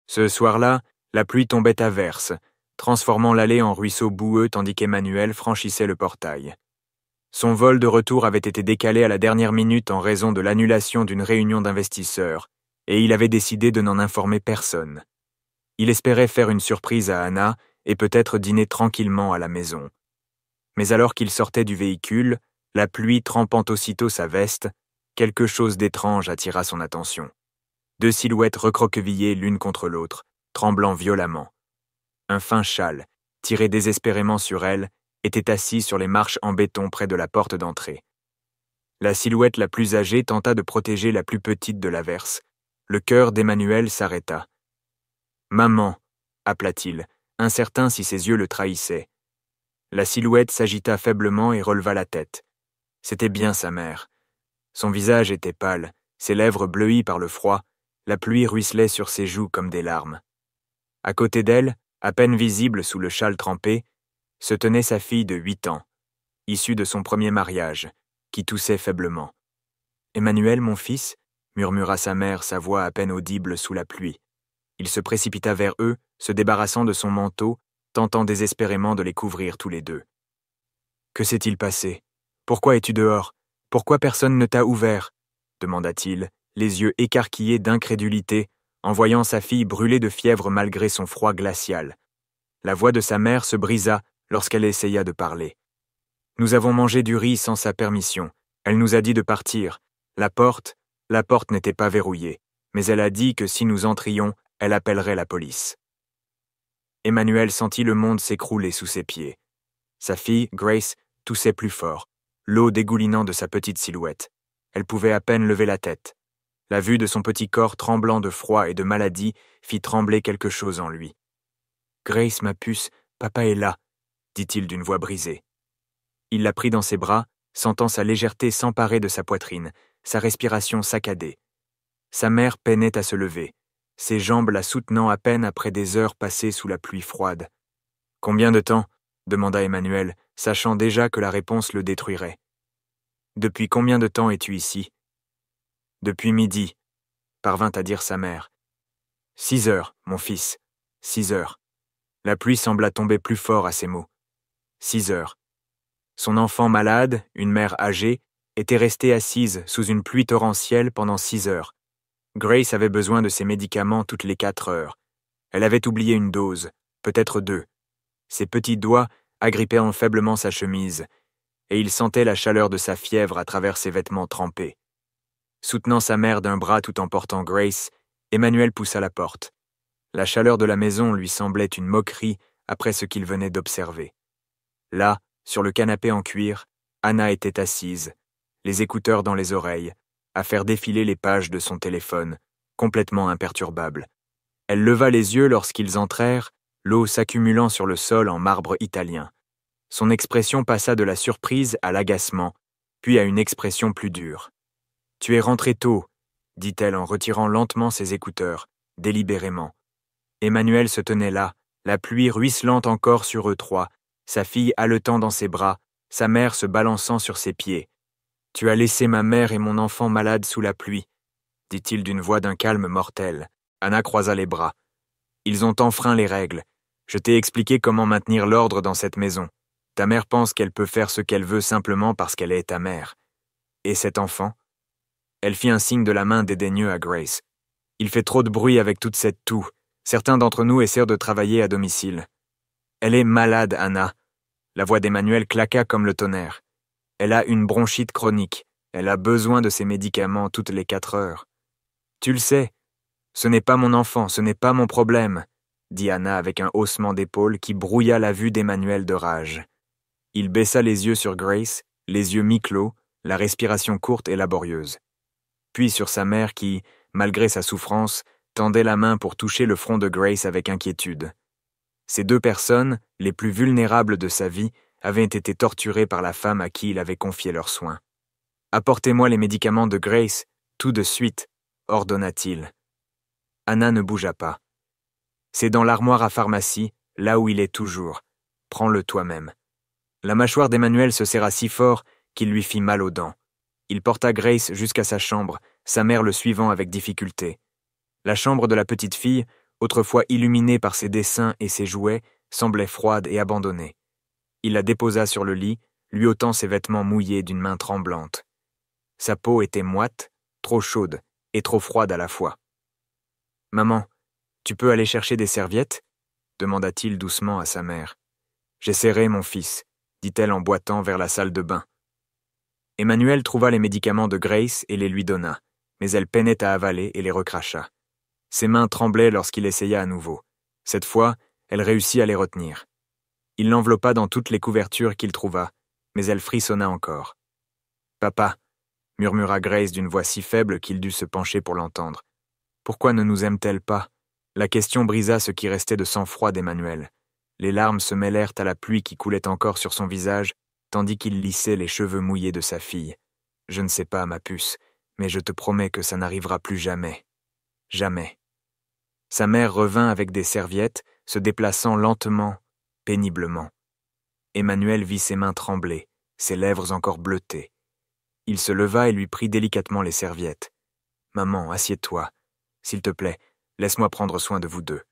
Ce soir-là, la pluie tombait à verse, transformant l'allée en ruisseau boueux tandis qu'Emmanuel franchissait le portail. Son vol de retour avait été décalé à la dernière minute en raison de l'annulation d'une réunion d'investisseurs, et il avait décidé de n'en informer personne. Il espérait faire une surprise à Anna et peut-être dîner tranquillement à la maison. Mais alors qu'il sortait du véhicule, la pluie trempant aussitôt sa veste, quelque chose d'étrange attira son attention. 2 silhouettes recroquevillées l'une contre l'autre, tremblant violemment. Un fin châle, tiré désespérément sur elle, était assis sur les marches en béton près de la porte d'entrée. La silhouette la plus âgée tenta de protéger la plus petite de l'averse. Le cœur d'Emmanuel s'arrêta. « Maman !» appela-t-il, incertain si ses yeux le trahissaient. La silhouette s'agita faiblement et releva la tête. C'était bien sa mère. Son visage était pâle, ses lèvres bleuies par le froid, la pluie ruisselait sur ses joues comme des larmes. À côté d'elle, à peine visible sous le châle trempé, se tenait sa fille de 8 ans, issue de son premier mariage, qui toussait faiblement. « Emmanuel, mon fils ?» murmura sa mère, sa voix à peine audible sous la pluie. Il se précipita vers eux, se débarrassant de son manteau, tentant désespérément de les couvrir tous les deux. « Que s'est-il passé? Pourquoi es-tu dehors? Pourquoi personne ne t'a ouvert ?» demanda-t-il, les yeux écarquillés d'incrédulité, en voyant sa fille brûler de fièvre malgré son froid glacial. La voix de sa mère se brisa lorsqu'elle essaya de parler. « Nous avons mangé du riz sans sa permission. Elle nous a dit de partir. La porte n'était pas verrouillée, mais elle a dit que si nous entrions, elle appellerait la police. » Emmanuel sentit le monde s'écrouler sous ses pieds. Sa fille, Grace, toussait plus fort, l'eau dégoulinant de sa petite silhouette. Elle pouvait à peine lever la tête. La vue de son petit corps tremblant de froid et de maladie fit trembler quelque chose en lui. « Grace, ma puce, papa est là, » dit-il d'une voix brisée. Il la prit dans ses bras, sentant sa légèreté s'emparer de sa poitrine, sa respiration saccadée. Sa mère peinait à se lever, ses jambes la soutenant à peine après des heures passées sous la pluie froide. « Combien de temps ?» demanda Emmanuel, sachant déjà que la réponse le détruirait. « Depuis combien de temps es-tu ici ?»« Depuis midi, » parvint à dire sa mère. « 6 heures, mon fils, 6 heures. » La pluie sembla tomber plus fort à ces mots. 6 heures. Son enfant malade, une mère âgée, était restée assise sous une pluie torrentielle pendant 6 heures. Grace avait besoin de ses médicaments toutes les 4 heures. Elle avait oublié une dose, peut-être 2. Ses petits doigts agrippaient faiblement sa chemise, et il sentait la chaleur de sa fièvre à travers ses vêtements trempés. Soutenant sa mère d'un bras tout en portant Grace, Emmanuel poussa la porte. La chaleur de la maison lui semblait une moquerie après ce qu'il venait d'observer. Là, sur le canapé en cuir, Anna était assise, les écouteurs dans les oreilles, à faire défiler les pages de son téléphone, complètement imperturbable. Elle leva les yeux lorsqu'ils entrèrent, l'eau s'accumulant sur le sol en marbre italien. Son expression passa de la surprise à l'agacement, puis à une expression plus dure. « Tu es rentré tôt, » dit-elle en retirant lentement ses écouteurs, délibérément. Emmanuel se tenait là, la pluie ruisselant encore sur eux trois, sa fille haletant dans ses bras, sa mère se balançant sur ses pieds. « Tu as laissé ma mère et mon enfant malade sous la pluie, » dit-il d'une voix d'un calme mortel. Anna croisa les bras. « Ils ont enfreint les règles. Je t'ai expliqué comment maintenir l'ordre dans cette maison. Ta mère pense qu'elle peut faire ce qu'elle veut simplement parce qu'elle est ta mère. Et cet enfant ?» Elle fit un signe de la main dédaigneux à Grace. « Il fait trop de bruit avec toute cette toux. Certains d'entre nous essaient de travailler à domicile. » « Elle est malade, Anna. » La voix d'Emmanuel claqua comme le tonnerre. « Elle a une bronchite chronique. Elle a besoin de ses médicaments toutes les 4 heures. »« Tu le sais. Ce n'est pas mon enfant, ce n'est pas mon problème, » dit Anna avec un haussement d'épaules qui brouilla la vue d'Emmanuel de rage. Il baissa les yeux sur Grace, les yeux mi-clos, la respiration courte et laborieuse. Puis sur sa mère qui, malgré sa souffrance, tendait la main pour toucher le front de Grace avec inquiétude. Ces 2 personnes, les plus vulnérables de sa vie, avaient été torturées par la femme à qui il avait confié leurs soins. « Apportez-moi les médicaments de Grace, tout de suite, » ordonna-t-il. Anna ne bougea pas. « C'est dans l'armoire à pharmacie, là où il est toujours. Prends-le toi-même. » La mâchoire d'Emmanuel se serra si fort qu'il lui fit mal aux dents. Il porta Grace jusqu'à sa chambre, sa mère le suivant avec difficulté. La chambre de la petite fille, autrefois illuminée par ses dessins et ses jouets, semblait froide et abandonnée. Il la déposa sur le lit, lui ôtant ses vêtements mouillés d'une main tremblante. Sa peau était moite, trop chaude et trop froide à la fois. « Maman, tu peux aller chercher des serviettes ?» demanda-t-il doucement à sa mère. « J'essaierai, mon fils, » dit-elle en boitant vers la salle de bain. Emmanuel trouva les médicaments de Grace et les lui donna, mais elle peinait à avaler et les recracha. Ses mains tremblaient lorsqu'il essaya à nouveau. Cette fois, elle réussit à les retenir. Il l'enveloppa dans toutes les couvertures qu'il trouva, mais elle frissonna encore. « Papa » murmura Grace d'une voix si faible qu'il dut se pencher pour l'entendre. « Pourquoi ne nous aime-t-elle pas ?» La question brisa ce qui restait de sang-froid d'Emmanuel. Les larmes se mêlèrent à la pluie qui coulait encore sur son visage, tandis qu'il lissait les cheveux mouillés de sa fille. « Je ne sais pas, ma puce, mais je te promets que ça n'arrivera plus jamais. Jamais. » Sa mère revint avec des serviettes, se déplaçant lentement, péniblement. Emmanuel vit ses mains trembler, ses lèvres encore bleutées. Il se leva et lui prit délicatement les serviettes. « Maman, assieds-toi. S'il te plaît, laisse-moi prendre soin de vous deux. »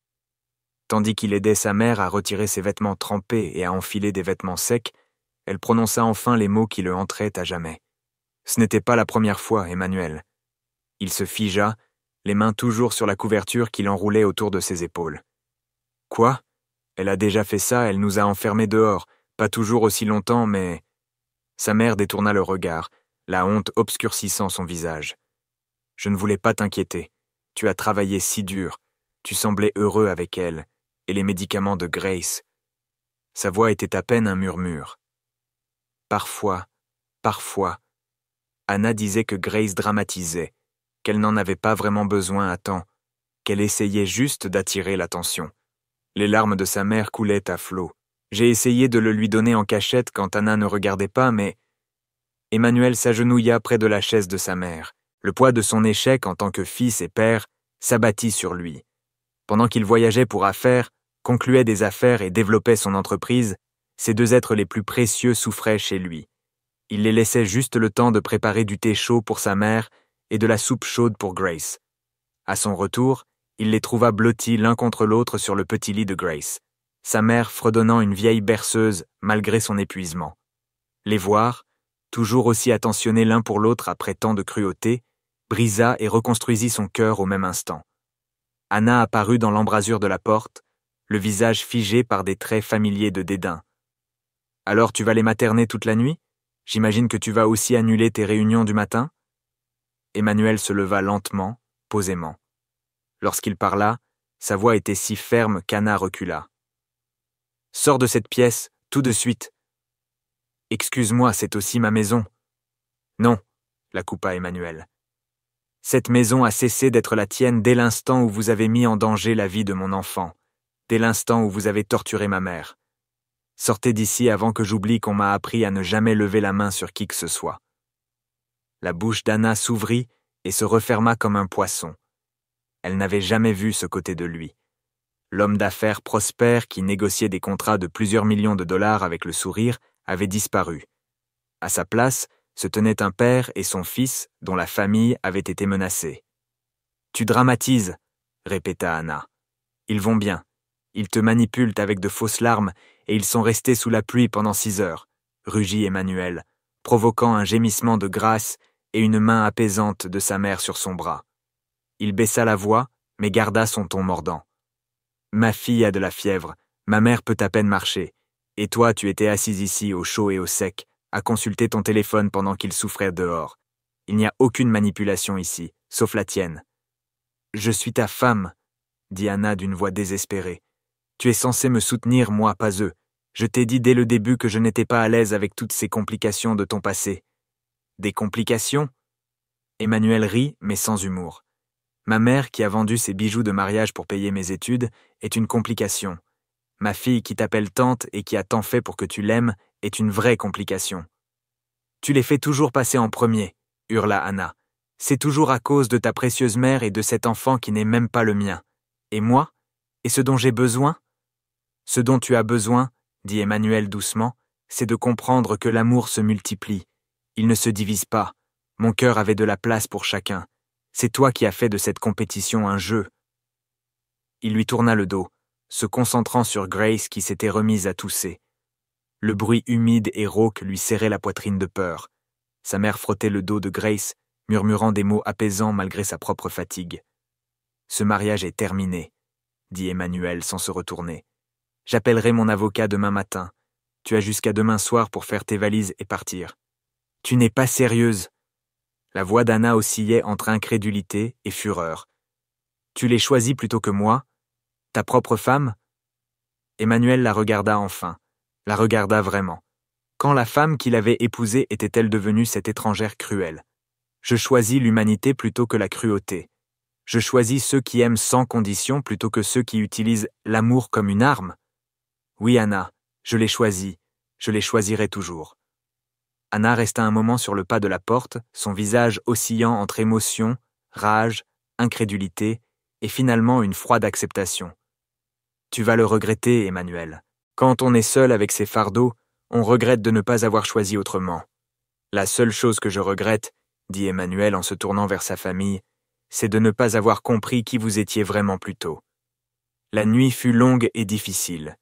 Tandis qu'il aidait sa mère à retirer ses vêtements trempés et à enfiler des vêtements secs, elle prononça enfin les mots qui le hantraient à jamais. Ce n'était pas la première fois, Emmanuel. Il se figea, les mains toujours sur la couverture qu'il enroulait autour de ses épaules. « Quoi ? Elle a déjà fait ça, elle nous a enfermés dehors, pas toujours aussi longtemps, mais... » Sa mère détourna le regard, la honte obscurcissant son visage. « Je ne voulais pas t'inquiéter. Tu as travaillé si dur. Tu semblais heureux avec elle, et les médicaments de Grace. » Sa voix était à peine un murmure. Parfois, Anna disait que Grace dramatisait, qu'elle n'en avait pas vraiment besoin à temps, qu'elle essayait juste d'attirer l'attention. Les larmes de sa mère coulaient à flots. J'ai essayé de le lui donner en cachette quand Anna ne regardait pas, mais... Emmanuel s'agenouilla près de la chaise de sa mère. Le poids de son échec en tant que fils et père s'abattit sur lui. Pendant qu'il voyageait pour affaires, concluait des affaires et développait son entreprise, ces deux êtres les plus précieux souffraient chez lui. Il les laissait juste le temps de préparer du thé chaud pour sa mère et de la soupe chaude pour Grace. À son retour, il les trouva blottis l'un contre l'autre sur le petit lit de Grace, sa mère fredonnant une vieille berceuse malgré son épuisement. Les voir, toujours aussi attentionnés l'un pour l'autre après tant de cruauté, brisa et reconstruisit son cœur au même instant. Anna apparut dans l'embrasure de la porte, le visage figé par des traits familiers de dédain. « Alors tu vas les materner toute la nuit ? J'imagine que tu vas aussi annuler tes réunions du matin ?» Emmanuel se leva lentement, posément. Lorsqu'il parla, sa voix était si ferme qu'Anna recula. « Sors de cette pièce, tout de suite. »« Excuse-moi, c'est aussi ma maison. »« Non, » la coupa Emmanuel. « Cette maison a cessé d'être la tienne dès l'instant où vous avez mis en danger la vie de mon enfant, dès l'instant où vous avez torturé ma mère. Sortez d'ici avant que j'oublie qu'on m'a appris à ne jamais lever la main sur qui que ce soit. » La bouche d'Anna s'ouvrit et se referma comme un poisson. Elle n'avait jamais vu ce côté de lui. L'homme d'affaires prospère qui négociait des contrats de plusieurs millions de dollars avec le sourire avait disparu. À sa place se tenaient un père et son fils dont la famille avait été menacée. « Tu dramatises, » répéta Anna. « Ils vont bien. Ils te manipulent avec de fausses larmes et ils sont restés sous la pluie pendant 6 heures, » rugit Emmanuel, provoquant un gémissement de grâce et une main apaisante de sa mère sur son bras. Il baissa la voix, mais garda son ton mordant. « Ma fille a de la fièvre, ma mère peut à peine marcher, et toi tu étais assise ici au chaud et au sec, à consulter ton téléphone pendant qu'il souffrait dehors. Il n'y a aucune manipulation ici, sauf la tienne. »« Je suis ta femme, » dit Anna d'une voix désespérée. « Tu es censé me soutenir, moi, pas eux. Je t'ai dit dès le début que je n'étais pas à l'aise avec toutes ces complications de ton passé. »« Des complications ?» Emmanuel rit, mais sans humour. « Ma mère, qui a vendu ses bijoux de mariage pour payer mes études, est une complication. Ma fille qui t'appelle tante et qui a tant fait pour que tu l'aimes est une vraie complication. »« Tu les fais toujours passer en premier, » hurla Anna. « C'est toujours à cause de ta précieuse mère et de cet enfant qui n'est même pas le mien. Et moi ? Et ce dont j'ai besoin ? » « Ce dont tu as besoin, » dit Emmanuel doucement, « c'est de comprendre que l'amour se multiplie. Il ne se divise pas. Mon cœur avait de la place pour chacun. C'est toi qui as fait de cette compétition un jeu. » il lui tourna le dos, se concentrant sur Grace qui s'était remise à tousser. Le bruit humide et rauque lui serrait la poitrine de peur. Sa mère frottait le dos de Grace, murmurant des mots apaisants malgré sa propre fatigue. « Ce mariage est terminé, » dit Emmanuel sans se retourner. « J'appellerai mon avocat demain matin. Tu as jusqu'à demain soir pour faire tes valises et partir. »« Tu n'es pas sérieuse !» La voix d'Anna oscillait entre incrédulité et fureur. « Tu l'es choisie plutôt que moi? Ta propre femme ?» Emmanuel la regarda enfin, la regarda vraiment. Quand la femme qu'il avait épousée était-elle devenue cette étrangère cruelle? Je choisis l'humanité plutôt que la cruauté. Je choisis ceux qui aiment sans condition plutôt que ceux qui utilisent l'amour comme une arme. Oui, Anna, je l'ai choisi, je les choisirai toujours. Anna resta un moment sur le pas de la porte, son visage oscillant entre émotion, rage, incrédulité et finalement une froide acceptation. Tu vas le regretter, Emmanuel. Quand on est seul avec ses fardeaux, on regrette de ne pas avoir choisi autrement. La seule chose que je regrette, dit Emmanuel en se tournant vers sa famille, c'est de ne pas avoir compris qui vous étiez vraiment plus tôt. La nuit fut longue et difficile.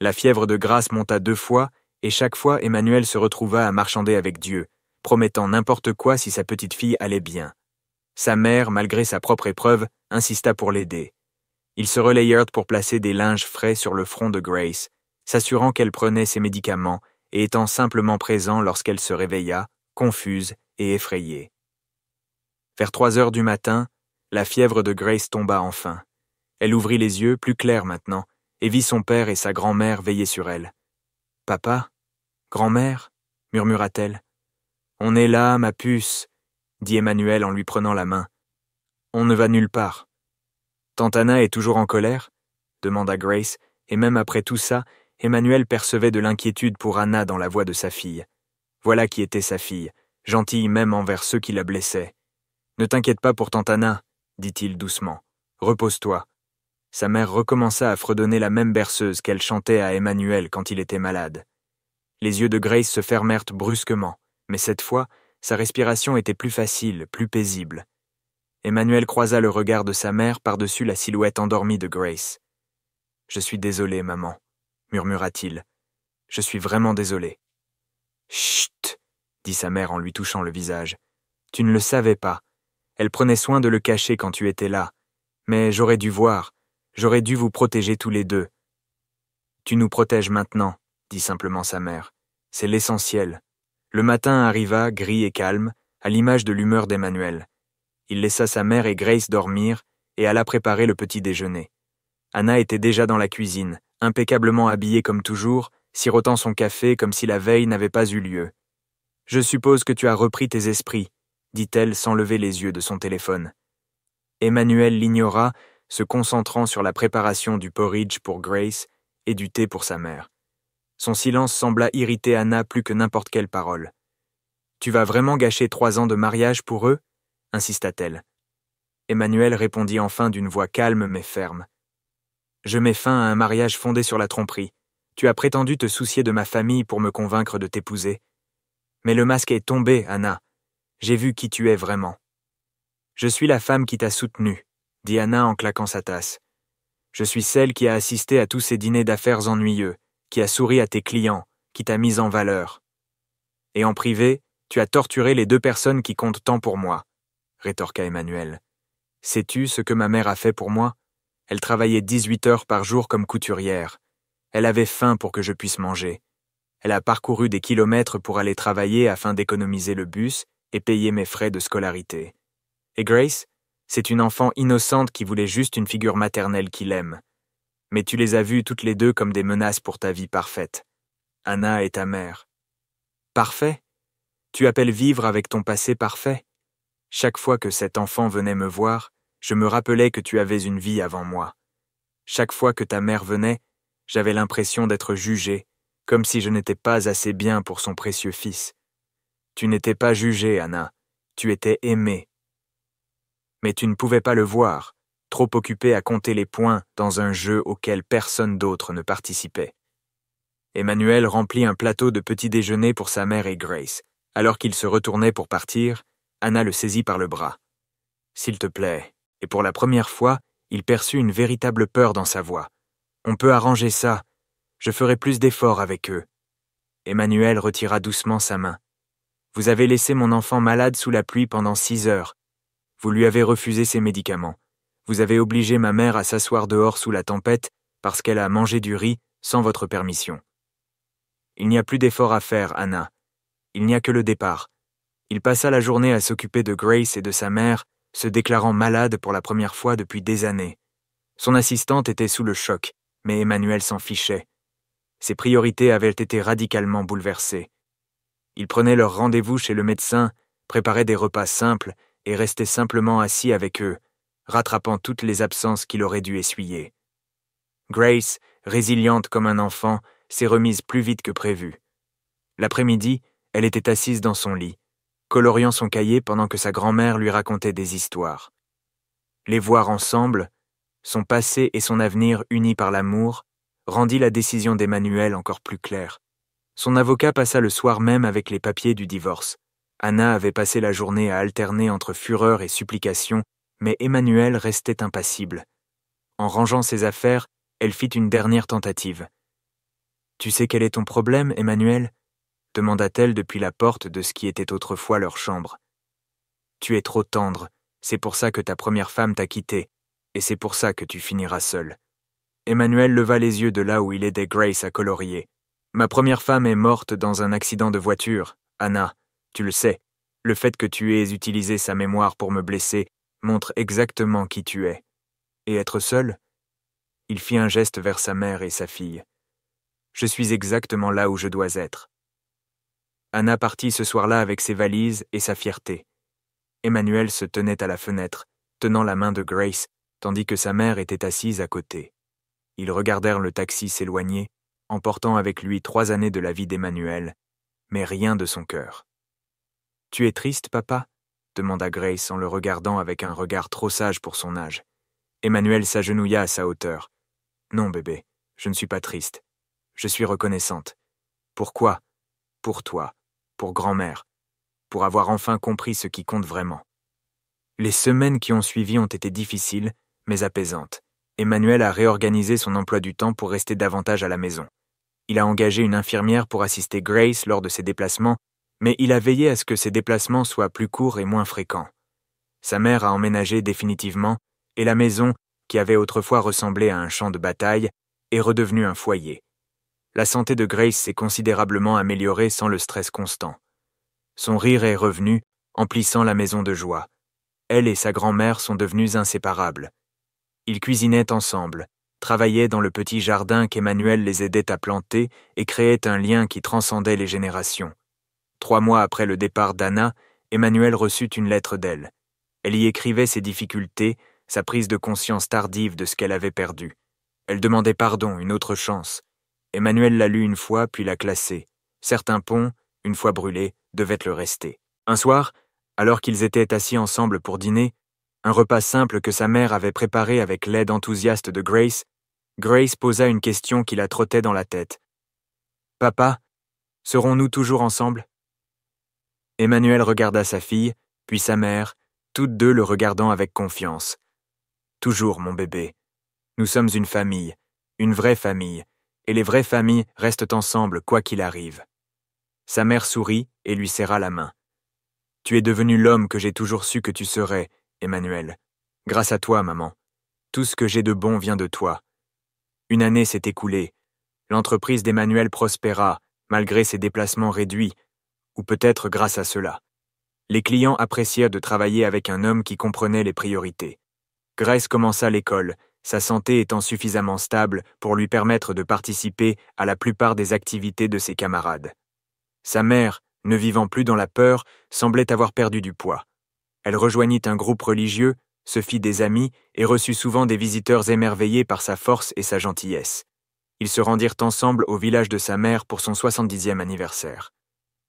La fièvre de Grace monta 2 fois, et chaque fois Emmanuel se retrouva à marchander avec Dieu, promettant n'importe quoi si sa petite fille allait bien. Sa mère, malgré sa propre épreuve, insista pour l'aider. Ils se relayèrent pour placer des linges frais sur le front de Grace, s'assurant qu'elle prenait ses médicaments et étant simplement présent lorsqu'elle se réveilla, confuse et effrayée. Vers 3 heures du matin, la fièvre de Grace tomba enfin. Elle ouvrit les yeux, plus clairs maintenant, et vit son père et sa grand-mère veiller sur elle. « Papa? Grand-mère » murmura-t-elle. « On est là, ma puce, » dit Emmanuel en lui prenant la main. « On ne va nulle part. »« Tante Anna est toujours en colère » demanda Grace, et même après tout ça, Emmanuel percevait de l'inquiétude pour Anna dans la voix de sa fille. Voilà qui était sa fille, gentille même envers ceux qui la blessaient. « Ne t'inquiète pas pour tante Anna, » dit-il doucement. « Repose-toi. » Sa mère recommença à fredonner la même berceuse qu'elle chantait à Emmanuel quand il était malade. Les yeux de Grace se fermèrent brusquement, mais cette fois, sa respiration était plus facile, plus paisible. Emmanuel croisa le regard de sa mère par-dessus la silhouette endormie de Grace. « Je suis désolé, maman, » murmura-t-il. « Je suis vraiment désolé. »« Chut !» dit sa mère en lui touchant le visage. « Tu ne le savais pas. Elle prenait soin de le cacher quand tu étais là. Mais j'aurais dû voir. J'aurais dû vous protéger tous les deux. »« Tu nous protèges maintenant, » dit simplement sa mère. « C'est l'essentiel. » Le matin arriva, gris et calme, à l'image de l'humeur d'Emmanuel. Il laissa sa mère et Grace dormir et alla préparer le petit déjeuner. Anna était déjà dans la cuisine, impeccablement habillée comme toujours, sirotant son café comme si la veille n'avait pas eu lieu. « Je suppose que tu as repris tes esprits, » dit-elle sans lever les yeux de son téléphone. Emmanuel l'ignora, se concentrant sur la préparation du porridge pour Grace et du thé pour sa mère. Son silence sembla irriter Anna plus que n'importe quelle parole. « Tu vas vraiment gâcher 3 ans de mariage pour eux ?» insista-t-elle. Emmanuel répondit enfin d'une voix calme mais ferme. « Je mets fin à un mariage fondé sur la tromperie. Tu as prétendu te soucier de ma famille pour me convaincre de t'épouser. Mais le masque est tombé, Anna. J'ai vu qui tu es vraiment. »« Je suis la femme qui t'a soutenue, » dit Anna en claquant sa tasse. « Je suis celle qui a assisté à tous ces dîners d'affaires ennuyeux, qui a souri à tes clients, qui t'a mise en valeur. Et en privé, tu as torturé les 2 personnes qui comptent tant pour moi, » rétorqua Emmanuel. « Sais-tu ce que ma mère a fait pour moi? Elle travaillait 18 heures par jour comme couturière. Elle avait faim pour que je puisse manger. Elle a parcouru des kilomètres pour aller travailler afin d'économiser le bus et payer mes frais de scolarité. Et Grace, c'est une enfant innocente qui voulait juste une figure maternelle qui l'aime. Mais tu les as vues toutes les 2 comme des menaces pour ta vie parfaite. Anna est ta mère. » « Parfait? Tu appelles vivre avec ton passé parfait? Chaque fois que cet enfant venait me voir, je me rappelais que tu avais une vie avant moi. Chaque fois que ta mère venait, j'avais l'impression d'être jugé, comme si je n'étais pas assez bien pour son précieux fils. Tu n'étais pas jugée, Anna, tu étais aimée. Mais tu ne pouvais pas le voir, trop occupée à compter les points dans un jeu auquel personne d'autre ne participait. Emmanuel remplit un plateau de petit déjeuner pour sa mère et Grace. Alors qu'il se retournait pour partir, Anna le saisit par le bras. « S'il te plaît. » Et pour la première fois, Il perçut une véritable peur dans sa voix. « On peut arranger ça. Je ferai plus d'efforts avec eux. » Emmanuel retira doucement sa main. « Vous avez laissé mon enfant malade sous la pluie pendant 6 heures. Vous lui avez refusé ses médicaments. Vous avez obligé ma mère à s'asseoir dehors sous la tempête parce qu'elle a mangé du riz sans votre permission. Il n'y a plus d'efforts à faire, Anna. Il n'y a que le départ. » Il passa la journée à s'occuper de Grace et de sa mère, se déclarant malade pour la première fois depuis des années. Son assistante était sous le choc, mais Emmanuel s'en fichait. Ses priorités avaient été radicalement bouleversées. Il prenait leur rendez-vous chez le médecin, préparait des repas simples et restait simplement assis avec eux, rattrapant toutes les absences qu'il aurait dû essuyer. Grace, résiliente comme un enfant, s'est remise plus vite que prévu. L'après-midi, elle était assise dans son lit, coloriant son cahier pendant que sa grand-mère lui racontait des histoires. Les voir ensemble, son passé et son avenir unis par l'amour, rendit la décision d'Emmanuel encore plus claire. Son avocat passa le soir même avec les papiers du divorce. Anna avait passé la journée à alterner entre fureur et supplication, mais Emmanuel restait impassible. En rangeant ses affaires, elle fit une dernière tentative. « Tu sais quel est ton problème, Emmanuel ?» demanda-t-elle depuis la porte de ce qui était autrefois leur chambre. « Tu es trop tendre, c'est pour ça que ta première femme t'a quitté, et c'est pour ça que tu finiras seul. » Emmanuel leva les yeux de là où il aidait Grace à colorier. « Ma première femme est morte dans un accident de voiture, Anna, tu le sais. Le fait que tu aies utilisé sa mémoire pour me blesser montre exactement qui tu es. Et être seul ?» Il fit un geste vers sa mère et sa fille. « Je suis exactement là où je dois être. » Anna partit ce soir-là avec ses valises et sa fierté. Emmanuel se tenait à la fenêtre, tenant la main de Grace, tandis que sa mère était assise à côté. Ils regardèrent le taxi s'éloigner, emportant avec lui 3 années de la vie d'Emmanuel, mais rien de son cœur. « Tu es triste, papa ?» demanda Grace en le regardant avec un regard trop sage pour son âge. Emmanuel s'agenouilla à sa hauteur. « Non, bébé, je ne suis pas triste. Je suis reconnaissante. Pourquoi ? Pour toi, pour grand-mère, pour avoir enfin compris ce qui compte vraiment. » Les semaines qui ont suivi ont été difficiles, mais apaisantes. Emmanuel a réorganisé son emploi du temps pour rester davantage à la maison. Il a engagé une infirmière pour assister Grace lors de ses déplacements, mais il a veillé à ce que ces déplacements soient plus courts et moins fréquents. Sa mère a emménagé définitivement, et la maison, qui avait autrefois ressemblé à un champ de bataille, est redevenue un foyer. La santé de Grace s'est considérablement améliorée sans le stress constant. Son rire est revenu, emplissant la maison de joie. Elle et sa grand-mère sont devenues inséparables. Ils cuisinaient ensemble, travaillaient dans le petit jardin qu'Emmanuel les aidait à planter et créaient un lien qui transcendait les générations. 3 mois après le départ d'Anna, Emmanuel reçut une lettre d'elle. Elle y écrivait ses difficultés, sa prise de conscience tardive de ce qu'elle avait perdu. Elle demandait pardon, une autre chance. Emmanuel l'a lu une fois, puis l'a classée. Certains ponts, une fois brûlés, devaient le rester. Un soir, alors qu'ils étaient assis ensemble pour dîner, un repas simple que sa mère avait préparé avec l'aide enthousiaste de Grace, Grace posa une question qui la trottait dans la tête. « Papa, serons-nous toujours ensemble ?» Emmanuel regarda sa fille, puis sa mère, toutes deux le regardant avec confiance. « Toujours, mon bébé. Nous sommes une famille, une vraie famille, et les vraies familles restent ensemble quoi qu'il arrive. » Sa mère sourit et lui serra la main. « Tu es devenu l'homme que j'ai toujours su que tu serais, Emmanuel. Grâce à toi, maman. Tout ce que j'ai de bon vient de toi. » Une année s'est écoulée. L'entreprise d'Emmanuel prospéra, malgré ses déplacements réduits, ou peut-être grâce à cela. Les clients apprécièrent de travailler avec un homme qui comprenait les priorités. Grace commença l'école, sa santé étant suffisamment stable pour lui permettre de participer à la plupart des activités de ses camarades. Sa mère, ne vivant plus dans la peur, semblait avoir perdu du poids. Elle rejoignit un groupe religieux, se fit des amis et reçut souvent des visiteurs émerveillés par sa force et sa gentillesse. Ils se rendirent ensemble au village de sa mère pour son 70e anniversaire.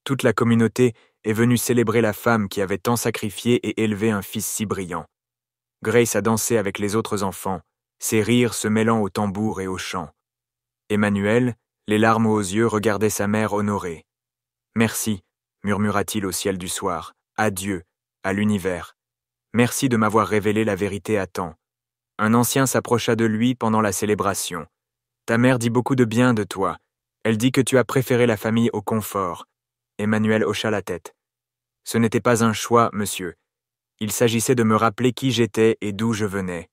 Toute la communauté est venue célébrer la femme qui avait tant sacrifié et élevé un fils si brillant. Grace a dansé avec les autres enfants, ses rires se mêlant aux tambours et aux chants. Emmanuel, les larmes aux yeux, regardait sa mère honorée. « Merci, murmura-t-il au ciel du soir, à Dieu, à l'univers. Merci de m'avoir révélé la vérité à temps. Un ancien s'approcha de lui pendant la célébration. « Ta mère dit beaucoup de bien de toi. Elle dit que tu as préféré la famille au confort. » Emmanuel hocha la tête. « Ce n'était pas un choix, monsieur. Il s'agissait de me rappeler qui j'étais et d'où je venais. »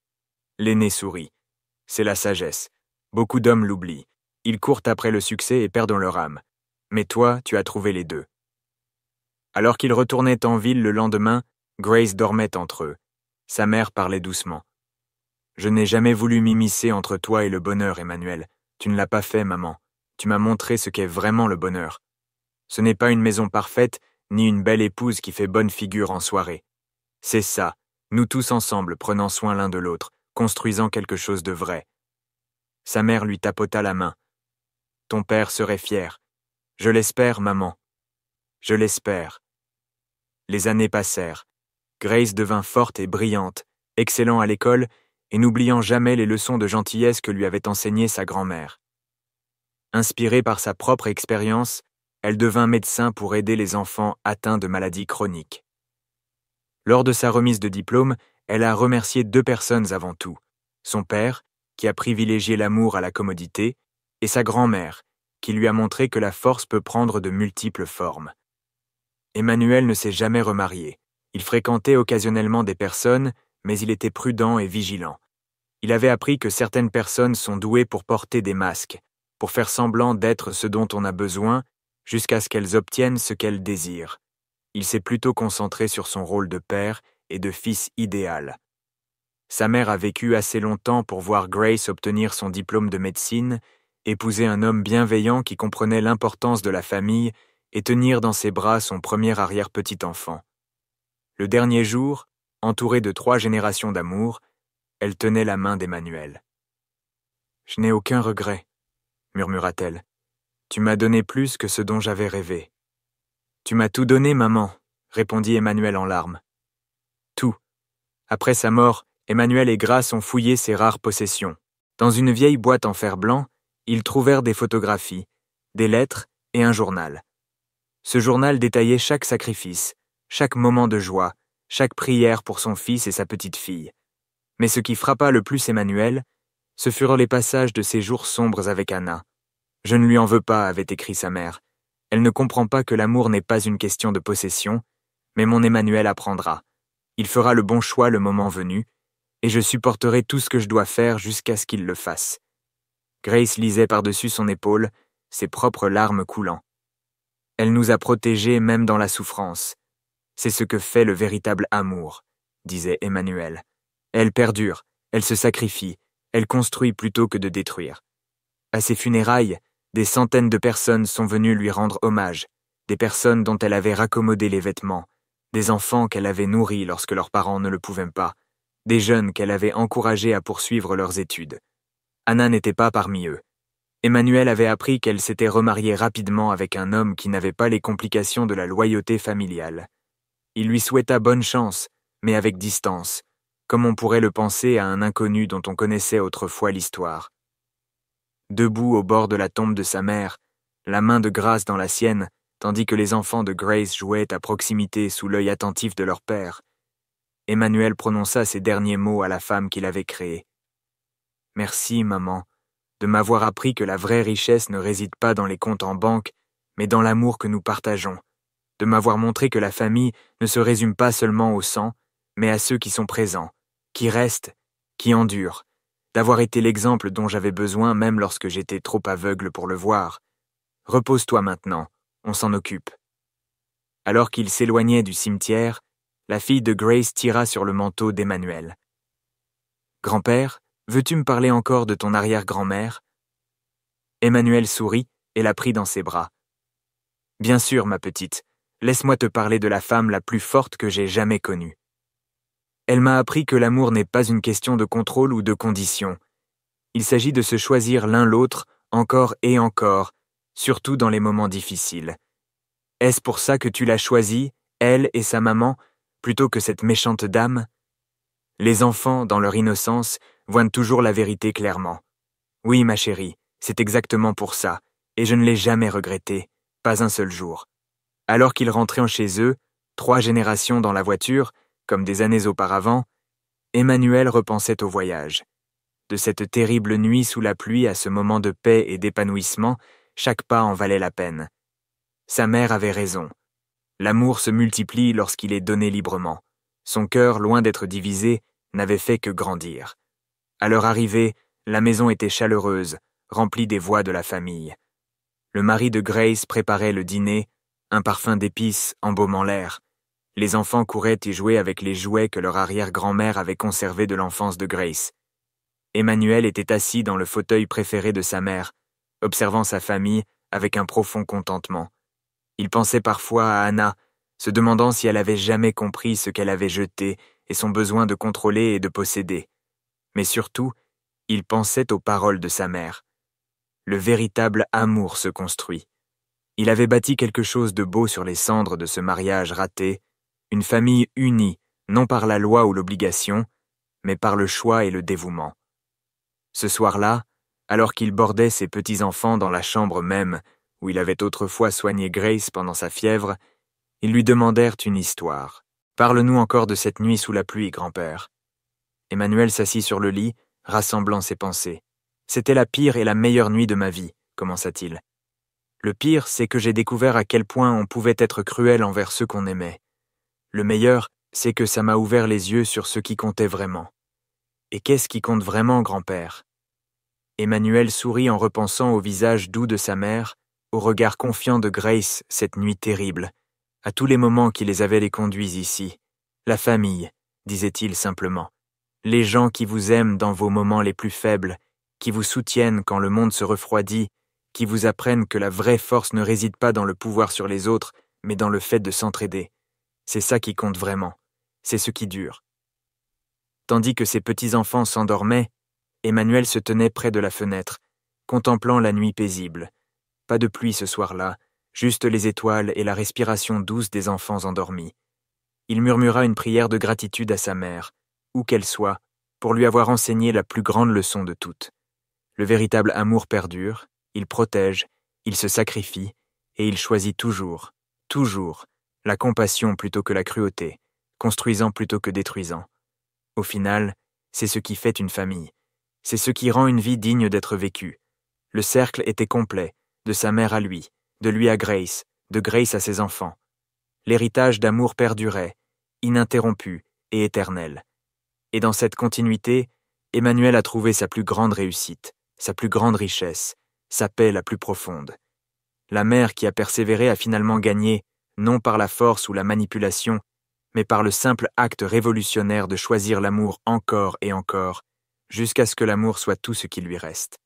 L'aîné sourit. « C'est la sagesse. Beaucoup d'hommes l'oublient. Ils courent après le succès et perdent leur âme. Mais toi, tu as trouvé les deux. » Alors qu'ils retournaient en ville le lendemain, Grace dormait entre eux. Sa mère parlait doucement. « Je n'ai jamais voulu m'immiscer entre toi et le bonheur, Emmanuel. Tu ne l'as pas fait, maman. Tu m'as montré ce qu'est vraiment le bonheur. Ce n'est pas une maison parfaite, ni une belle épouse qui fait bonne figure en soirée. C'est ça, nous tous ensemble prenant soin l'un de l'autre, construisant quelque chose de vrai. » Sa mère lui tapota la main. « Ton père serait fier. Je l'espère, maman. Je l'espère. » Les années passèrent. Grace devint forte et brillante, excellant à l'école et n'oubliant jamais les leçons de gentillesse que lui avait enseignées sa grand-mère. Inspirée par sa propre expérience, elle devint médecin pour aider les enfants atteints de maladies chroniques. Lors de sa remise de diplôme, elle a remercié 2 personnes avant tout. Son père, qui a privilégié l'amour à la commodité, et sa grand-mère, qui lui a montré que la force peut prendre de multiples formes. Emmanuel ne s'est jamais remarié. Il fréquentait occasionnellement des personnes, mais il était prudent et vigilant. Il avait appris que certaines personnes sont douées pour porter des masques, pour faire semblant d'être ce dont on a besoin, jusqu'à ce qu'elles obtiennent ce qu'elles désirent. Il s'est plutôt concentré sur son rôle de père et de fils idéal. Sa mère a vécu assez longtemps pour voir Grace obtenir son diplôme de médecine, épouser un homme bienveillant qui comprenait l'importance de la famille et tenir dans ses bras son premier arrière-petit-enfant. Le dernier jour, entourée de 3 générations d'amour, elle tenait la main d'Emmanuel. « Je n'ai aucun regret, » murmura-t-elle. « Tu m'as donné plus que ce dont j'avais rêvé. »« Tu m'as tout donné, maman, » répondit Emmanuel en larmes. « Tout. » Après sa mort, Emmanuel et Grace ont fouillé ses rares possessions. Dans une vieille boîte en fer blanc, ils trouvèrent des photographies, des lettres et un journal. Ce journal détaillait chaque sacrifice, chaque moment de joie, chaque prière pour son fils et sa petite-fille. Mais ce qui frappa le plus Emmanuel, ce furent les passages de ses jours sombres avec Anna. « Je ne lui en veux pas », avait écrit sa mère. « Elle ne comprend pas que l'amour n'est pas une question de possession, mais mon Emmanuel apprendra. Il fera le bon choix le moment venu, et je supporterai tout ce que je dois faire jusqu'à ce qu'il le fasse. » Grace lisait par-dessus son épaule, ses propres larmes coulant. « Elle nous a protégés même dans la souffrance. C'est ce que fait le véritable amour, » disait Emmanuel. Elle perdure, elle se sacrifie, elle construit plutôt que de détruire. À ses funérailles, des centaines de personnes sont venues lui rendre hommage, des personnes dont elle avait raccommodé les vêtements, des enfants qu'elle avait nourris lorsque leurs parents ne le pouvaient pas, des jeunes qu'elle avait encouragés à poursuivre leurs études. Anna n'était pas parmi eux. Emmanuel avait appris qu'elle s'était remariée rapidement avec un homme qui n'avait pas les complications de la loyauté familiale. Il lui souhaita bonne chance, mais avec distance, comme on pourrait le penser à un inconnu dont on connaissait autrefois l'histoire. Debout au bord de la tombe de sa mère, la main de Grace dans la sienne, tandis que les enfants de Grace jouaient à proximité sous l'œil attentif de leur père, Emmanuel prononça ces derniers mots à la femme qu'il avait créée. « Merci, maman, de m'avoir appris que la vraie richesse ne réside pas dans les comptes en banque, mais dans l'amour que nous partageons, de m'avoir montré que la famille ne se résume pas seulement au sang, mais à ceux qui sont présents, qui restent, qui endurent, d'avoir été l'exemple dont j'avais besoin même lorsque j'étais trop aveugle pour le voir. Repose-toi maintenant, on s'en occupe. » Alors qu'il s'éloignait du cimetière, la fille de Grace tira sur le manteau d'Emmanuel. « Grand-père, veux-tu me parler encore de ton arrière-grand-mère » Emmanuel sourit et la prit dans ses bras. « Bien sûr, ma petite, laisse-moi te parler de la femme la plus forte que j'ai jamais connue. Elle m'a appris que l'amour n'est pas une question de contrôle ou de condition. Il s'agit de se choisir l'un l'autre, encore et encore, surtout dans les moments difficiles. Est-ce pour ça que tu l'as choisie, elle et sa maman, plutôt que cette méchante dame ? Les enfants, dans leur innocence, voient toujours la vérité clairement. Oui, ma chérie, c'est exactement pour ça, et je ne l'ai jamais regretté, pas un seul jour. Alors qu'ils rentraient chez eux, 3 générations dans la voiture, comme des années auparavant, Emmanuel repensait au voyage. De cette terrible nuit sous la pluie à ce moment de paix et d'épanouissement, chaque pas en valait la peine. Sa mère avait raison. L'amour se multiplie lorsqu'il est donné librement. Son cœur, loin d'être divisé, n'avait fait que grandir. À leur arrivée, la maison était chaleureuse, remplie des voix de la famille. Le mari de Grace préparait le dîner, un parfum d'épices embaumant l'air. Les enfants couraient et jouaient avec les jouets que leur arrière-grand-mère avait conservés de l'enfance de Grace. Emmanuel était assis dans le fauteuil préféré de sa mère, observant sa famille avec un profond contentement. Il pensait parfois à Anna, se demandant si elle avait jamais compris ce qu'elle avait jeté et son besoin de contrôler et de posséder. Mais surtout, il pensait aux paroles de sa mère. Le véritable amour se construit. Il avait bâti quelque chose de beau sur les cendres de ce mariage raté, une famille unie, non par la loi ou l'obligation, mais par le choix et le dévouement. Ce soir-là, alors qu'il bordait ses petits-enfants dans la chambre même où il avait autrefois soigné Grace pendant sa fièvre, ils lui demandèrent une histoire. « Parle-nous encore de cette nuit sous la pluie, grand-père. » Emmanuel s'assit sur le lit, rassemblant ses pensées. « C'était la pire et la meilleure nuit de ma vie, » commença-t-il. « Le pire, c'est que j'ai découvert à quel point on pouvait être cruel envers ceux qu'on aimait. Le meilleur, c'est que ça m'a ouvert les yeux sur ce qui comptait vraiment. Et qu'est-ce qui compte vraiment, grand-père » Emmanuel sourit en repensant au visage doux de sa mère, au regard confiant de Grace cette nuit terrible, à tous les moments qui les avaient conduits ici. La famille, disait-il simplement. Les gens qui vous aiment dans vos moments les plus faibles, qui vous soutiennent quand le monde se refroidit, qui vous apprennent que la vraie force ne réside pas dans le pouvoir sur les autres, mais dans le fait de s'entraider. C'est ça qui compte vraiment. C'est ce qui dure. Tandis que ses petits-enfants s'endormaient, Emmanuel se tenait près de la fenêtre, contemplant la nuit paisible. Pas de pluie ce soir-là, juste les étoiles et la respiration douce des enfants endormis. Il murmura une prière de gratitude à sa mère, où qu'elle soit, pour lui avoir enseigné la plus grande leçon de toutes. Le véritable amour perdure, il protège, il se sacrifie, et il choisit toujours, la compassion plutôt que la cruauté, construisant plutôt que détruisant. Au final, c'est ce qui fait une famille. C'est ce qui rend une vie digne d'être vécue. Le cercle était complet, de sa mère à lui, de lui à Grace, de Grace à ses enfants. L'héritage d'amour perdurait, ininterrompu et éternel. Et dans cette continuité, Emmanuel a trouvé sa plus grande réussite, sa plus grande richesse, sa paix la plus profonde. La mère qui a persévéré a finalement gagné, non par la force ou la manipulation, mais par le simple acte révolutionnaire de choisir l'amour encore et encore, jusqu'à ce que l'amour soit tout ce qui lui reste.